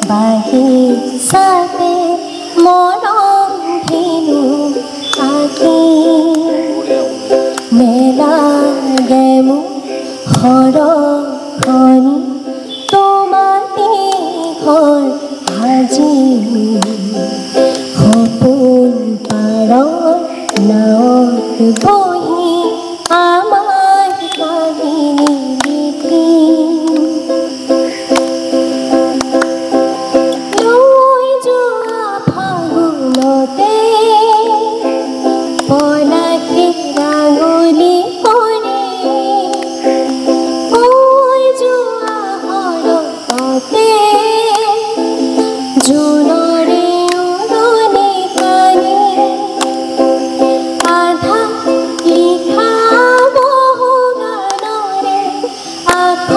বাগিচাতে মৰম ধেনু আঁকি নেলাগে মোক সৰখনি তোমাতে ঘৰ সাজি সপোন পাৰৰ নাৱত বহি আমাৰ কাহিনী লিখিম লৈ যোৱা ফাগুনতে পলাশী ৰাঙলী পৰে কৈ যোৱা শৰততে জোনৰে উৰণি কানি আধা লিখা বহু গানৰে আখ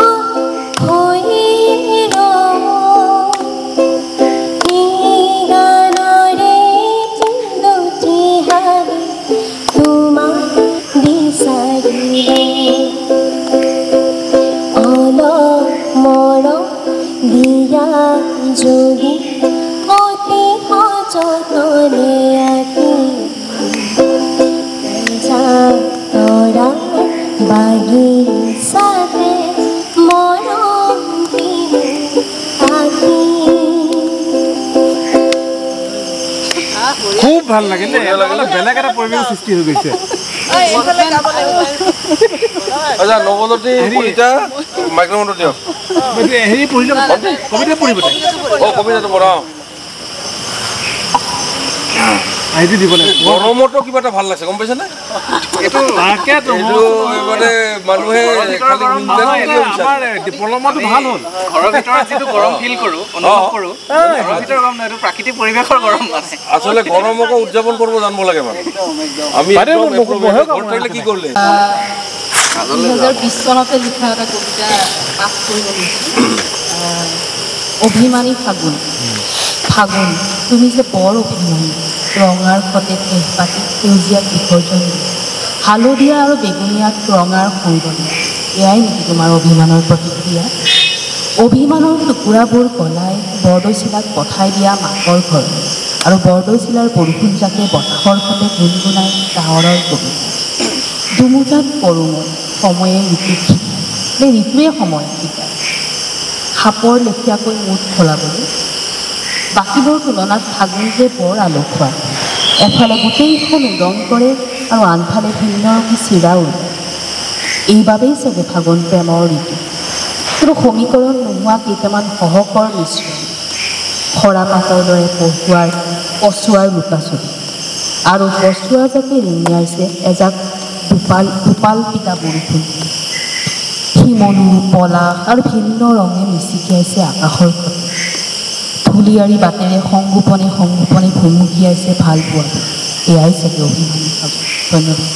হৈ ৰওঁ এই গানৰে চিন্দুটি হাৰি তোমাক বিচাৰিলে অলপ মৰম দিয়া যদি অতি সযতনে আঁকি তৰা বাগিচাতে মৰম দিলো আঁকি খুব ভাল লাগে নে বেলেগ এটা পৰিৱেশ সৃষ্টি হৈ গৈছে আচ্ছা নৱজ্যোতি কলিতা মাইক্ৰফোনটো দিয়ক হেৰি পঢ়িলে কবিতা পঢ়িব কবিতাটো পঢ়াওঁ আহিটো দিব লাগে গৰমতো কিবা এটা ভাল লাগিছে গম পাইছেনে এইটো মানে মানুহে আমাৰ ডিপ্ল'মাটো ভাল হ'ল ঘৰৰ ভিতৰত যিটো গৰম ফিল কৰোঁ অনুভৱ কৰোঁ ঘৰৰ ভিতৰত গৰম নহয় এইটো প্ৰাকৃতিক পৰিৱেশৰ গৰম মানে আচলতে গৰমকো উদযাপন কৰিব জানিব লাগে মানে আমি কি কৰিলে 2020 চনতে লিখা এটা কবিতা পাঠ কৰিব লৈছোঁ অভিমানী ফাগুন ফাগুন তুমি যে বৰ অভিমানী ৰঙাৰ সতে তেজপাতি সেউজীয়াক বিসৰ্জন দিয়ে হালধীয়া আৰু বেগুনীয়াত ৰঙাৰ সংগনি এয়াই নেকি তোমাৰ অভিমানৰ প্ৰতিক্ৰিয়া অভিমানৰ টুকুৰাবোৰ গলাই বৰদৈচিলাক পঠাই দিয়া মাকৰ ঘৰ আৰু বৰদৈচিলাৰ বৰষুণজাকে বতাহৰ সতে গুণগুণাই ডাৱৰৰ কবিতা দুমোজাত পৰোঁ সময়ে ঋতুক নে ঋতুৱে সময় শিকায় সাপৰ লেখীয়াকৈ মুঠ খোলাবলৈ বাকীবোৰ তুলনাত ফাগুন যে বৰ আলসুৱা এফালে গোটেইখন উদং কৰে আৰু আনফালে ভিন্নৰূপী চিৰা উলিয়ায় এইবাবেই চাগে ফাগুন প্ৰেমৰ ঋতু কিন্তু সমীকৰণ নোহোৱা কেইটামান সহকৰ মিশ্ৰণ খৰা পাতৰ দৰে পচুৱাৰ লুকাচুৰি আৰু পচুৱা জাকে ৰিঙিয়াইছে এজাক দুপাল পিতা বৰষুণ শিমলু পলাশ আৰু ভিন্ন ৰঙে মিচিকিয়াইছে আকাশৰ সতে ধূলিয়াৰী বাটেৰে সংগোপনে ভুমুকিয়াইছে ভাল পোৱাটো এয়াই চাগে অভিমানী ধন্যবাদ